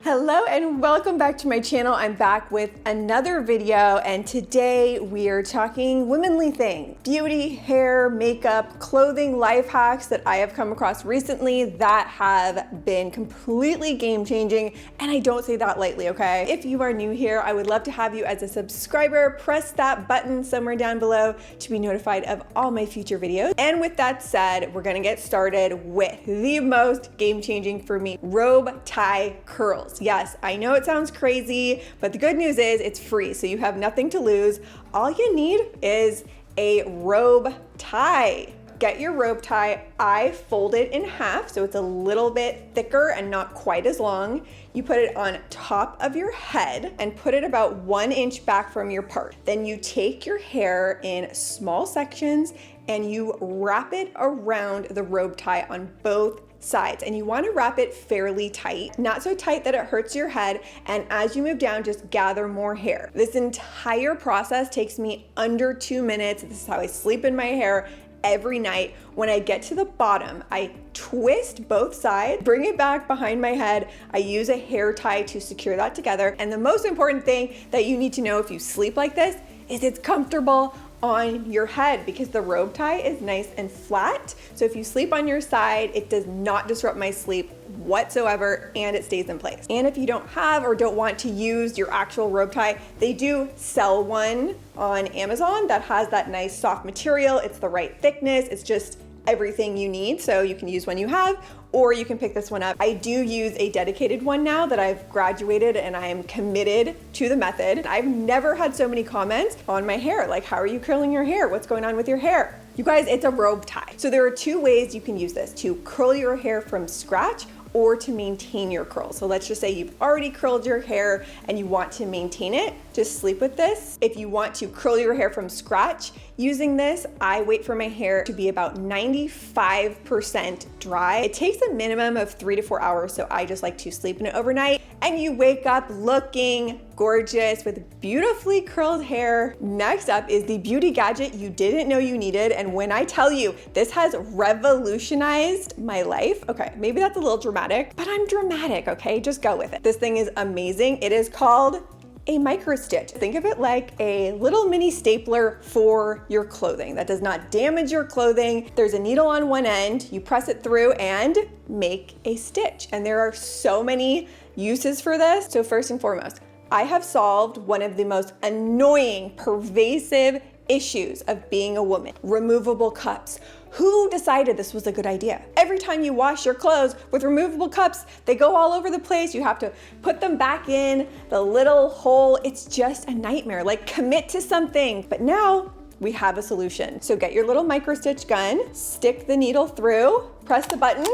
Hello and welcome back to my channel. I'm back with another video, and today we are talking womanly things. Beauty, hair, makeup, clothing, life hacks that I have come across recently that have been completely game-changing, and I don't say that lightly, okay? If you are new here, I would love to have you as a subscriber. Press that button somewhere down below to be notified of all my future videos. And with that said, we're gonna get started with the most game-changing for me, robe tie curls. Yes, I know it sounds crazy, but the good news is it's free, so you have nothing to lose. All you need is a robe tie. Get your robe tie. I fold it in half so it's a little bit thicker and not quite as long. You put it on top of your head and put it about 1 inch back from your part. Then you take your hair in small sections and you wrap it around the robe tie on both sides, and you want to wrap it fairly tight, not so tight that it hurts your head, and as you move down, just gather more hair. This entire process takes me under 2 minutes. This is how I sleep in my hair every night. When I get to the bottom, I twist both sides, bring it back behind my head. I use a hair tie to secure that together, and the most important thing that you need to know if you sleep like this is it's comfortable on your head, because the robe tie is nice and flat. So if you sleep on your side, it does not disrupt my sleep whatsoever, and it stays in place. And if you don't have or don't want to use your actual robe tie, they do sell one on Amazon that has that nice soft material. It's the right thickness. It's just everything you need. So you can use one you have, or you can pick this one up. I do use a dedicated one now that I've graduated and I am committed to the method. I've never had so many comments on my hair, like, how are you curling your hair? What's going on with your hair? You guys, it's a robe tie. So there are 2 ways you can use this: to curl your hair from scratch or to maintain your curls. So let's just say you've already curled your hair and you want to maintain it, just sleep with this. If you want to curl your hair from scratch using this, I wait for my hair to be about 95% dry. It takes a minimum of 3 to 4 hours, so I just like to sleep in it overnight, and you wake up looking gorgeous with beautifully curled hair. Next up is the beauty gadget you didn't know you needed, and when I tell you this has revolutionized my life, okay, maybe that's a little dramatic, but I'm dramatic, okay? Just go with it. This thing is amazing. It is called a micro stitch. Think of it like a little mini stapler for your clothing that does not damage your clothing. There's a needle on one end, you press it through and make a stitch. And there are so many uses for this. So first and foremost, I have solved one of the most annoying, pervasive issues of being a woman: removable cups. Who decided this was a good idea? Every time you wash your clothes with removable cups, they go all over the place. You have to put them back in the little hole. It's just a nightmare. Like, commit to something. But now we have a solution. So get your little micro stitch gun, stick the needle through, press the button,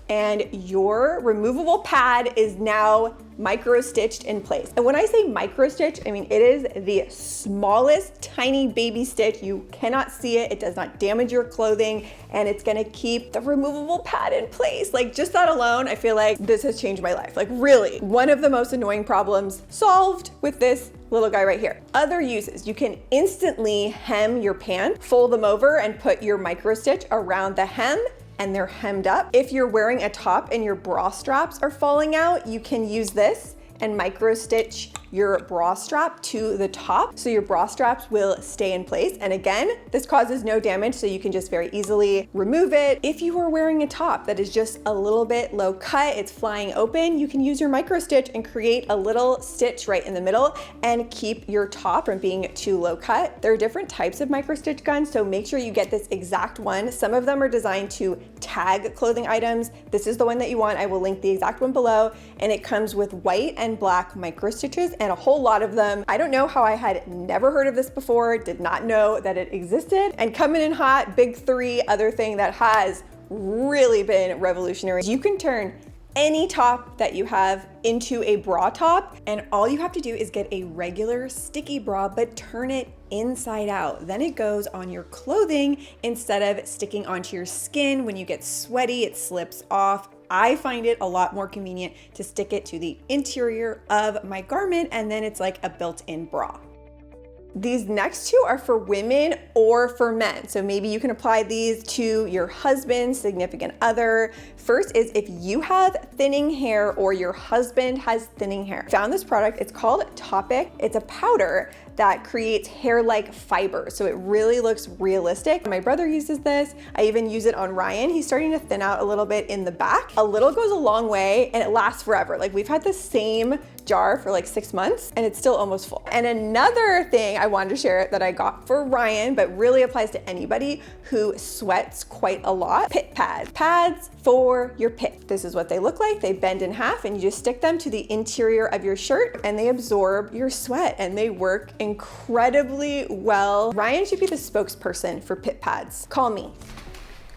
and your removable pad is now micro stitched in place. And when I say micro stitch, I mean it is the smallest tiny baby stitch. You cannot see it. It does not damage your clothing, and it's gonna keep the removable pad in place. Like, just that alone, I feel like this has changed my life. Like, really, one of the most annoying problems solved with this little guy right here. Other uses: you can instantly hem your pants, fold them over and put your micro stitch around the hem, and they're hemmed up. If you're wearing a top and your bra straps are falling out, you can use this and micro stitch your bra strap to the top, so your bra straps will stay in place. And again, this causes no damage, so you can just very easily remove it. If you are wearing a top that is just a little bit low cut, it's flying open, you can use your micro stitch and create a little stitch right in the middle and keep your top from being too low cut. There are different types of micro stitch guns, so make sure you get this exact one. Some of them are designed to tag clothing items. This is the one that you want. I will link the exact one below, and it comes with white and black micro stitches and a whole lot of them. I don't know how I had never heard of this before, did not know that it existed. And coming in hot, big 3, other thing that has really been revolutionary: you can turn any top that you have into a bra top, and all you have to do is get a regular sticky bra, but turn it inside out. Then it goes on your clothing instead of sticking onto your skin. When you get sweaty, it slips off. I find it a lot more convenient to stick it to the interior of my garment, and then it's like a built-in bra. These next two are for women or for men. So maybe you can apply these to your husband, significant other. First is if you have thinning hair or your husband has thinning hair. Found this product, it's called Topic. It's a powder that creates hair-like fiber. So it really looks realistic. My brother uses this. I even use it on Ryan. He's starting to thin out a little bit in the back. A little goes a long way and it lasts forever. Like we've had the same jar for like 6 months and it's still almost full. And another thing I wanted to share that I got for Ryan, but really applies to anybody who sweats quite a lot, pit pads. Pads for your pit. This is what they look like. They bend in half and you just stick them to the interior of your shirt and they absorb your sweat and they work incredibly well. Ryan should be the spokesperson for pit pads. Call me.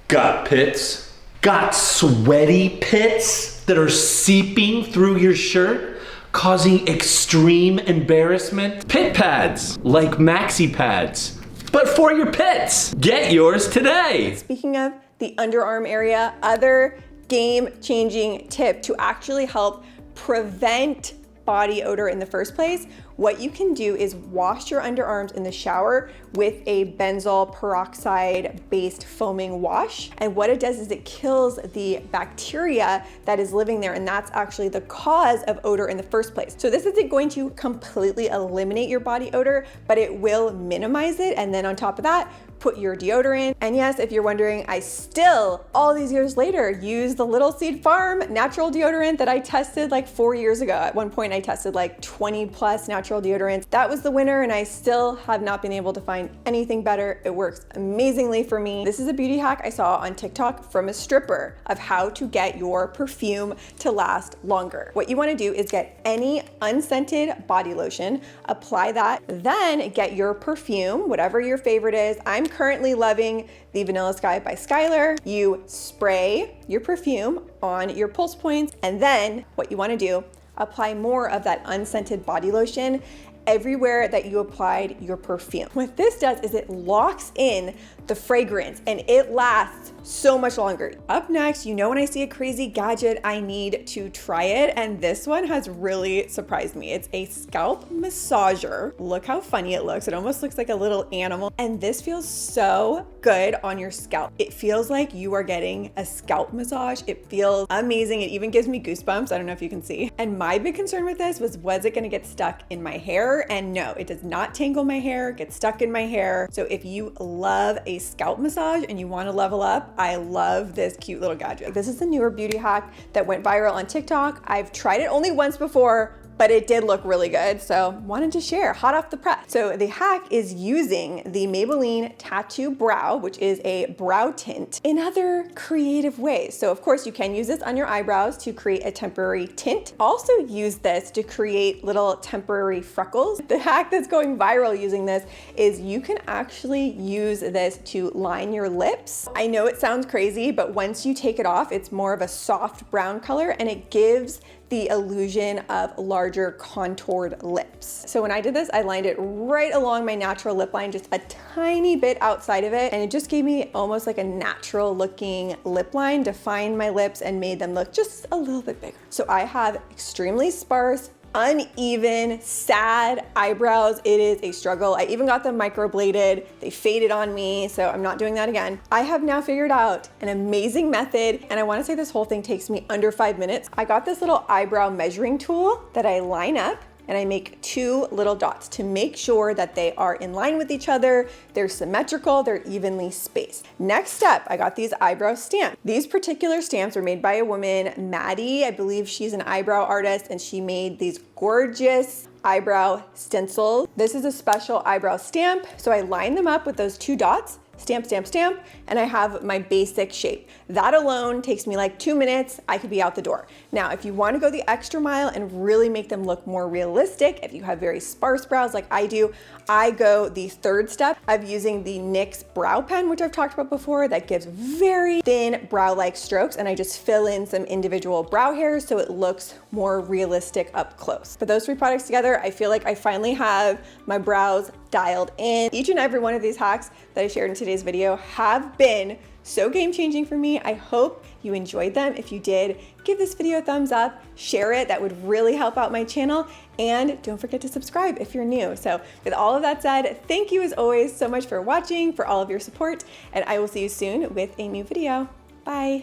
Got pits? Got sweaty pits that are seeping through your shirt, causing extreme embarrassment? Pit pads, like maxi pads, but for your pits. Get yours today. Speaking of the underarm area, other game-changing tip to actually help prevent body odor in the first place, what you can do is wash your underarms in the shower with a benzoyl peroxide based foaming wash. And what it does is it kills the bacteria that is living there, and that's actually the cause of odor in the first place. So this isn't going to completely eliminate your body odor, but it will minimize it. And then on top of that, put your deodorant. And yes, if you're wondering, I still, all these years later, use the Little Seed Farm natural deodorant that I tested like 4 years ago. At one point I tested like 20 plus natural deodorants. That was the winner and I still have not been able to find anything better. It works amazingly for me. This is a beauty hack I saw on TikTok from a stripper of how to get your perfume to last longer. What you wanna do is get any unscented body lotion, apply that, then get your perfume, whatever your favorite is. I'm currently loving the Vanilla Sky by Skylar. You spray your perfume on your pulse points, and then what you wanna do, apply more of that unscented body lotion everywhere that you applied your perfume. What this does is it locks in the fragrance and it lasts so much longer. Up next, you know when I see a crazy gadget, I need to try it, and this one has really surprised me. It's a scalp massager. Look how funny it looks. It almost looks like a little animal, and this feels so good on your scalp. It feels like you are getting a scalp massage. It feels amazing. It even gives me goosebumps. I don't know if you can see. And my big concern with this was it gonna get stuck in my hair? And no, it does not tangle my hair, get stuck in my hair. So if you love a scalp massage and you wanna level up, I love this cute little gadget. This is a newer beauty hack that went viral on TikTok. I've tried it only once before, but it did look really good, so wanted to share, hot off the press. So the hack is using the Maybelline Tattoo Brow, which is a brow tint, in other creative ways. So of course you can use this on your eyebrows to create a temporary tint. Also use this to create little temporary freckles. The hack that's going viral using this is you can actually use this to line your lips. I know it sounds crazy, but once you take it off, it's more of a soft brown color and it gives the illusion of larger contoured lips. So when I did this, I lined it right along my natural lip line, just a tiny bit outside of it, and it just gave me almost like a natural looking lip line, defined my lips and made them look just a little bit bigger. So I have extremely sparse, uneven, sad eyebrows. It is a struggle. I even got them microbladed. They faded on me, so I'm not doing that again. I have now figured out an amazing method, and I wanna say this whole thing takes me under 5 minutes. I got this little eyebrow measuring tool that I line up and I make 2 little dots to make sure that they are in line with each other, they're symmetrical, they're evenly spaced. Next step, I got these eyebrow stamps. These particular stamps were made by a woman, Maddie. I believe she's an eyebrow artist, and she made these gorgeous eyebrow stencils. This is a special eyebrow stamp, so I line them up with those 2 dots, stamp, stamp, stamp, and I have my basic shape. That alone takes me like 2 minutes. I could be out the door. Now, if you want to go the extra mile and really make them look more realistic, if you have very sparse brows like I do, I go the 3rd step of using the NYX brow pen, which I've talked about before, that gives very thin brow-like strokes, and I just fill in some individual brow hairs so it looks more realistic up close. But those 3 products together, I feel like I finally have my brows dialed in. Each and every one of these hacks that I shared in today's video have been so game-changing for me. I hope you enjoyed them. If you did, give this video a thumbs up, share it. That would really help out my channel. And don't forget to subscribe if you're new. So with all of that said, thank you as always so much for watching, for all of your support, and I will see you soon with a new video. Bye.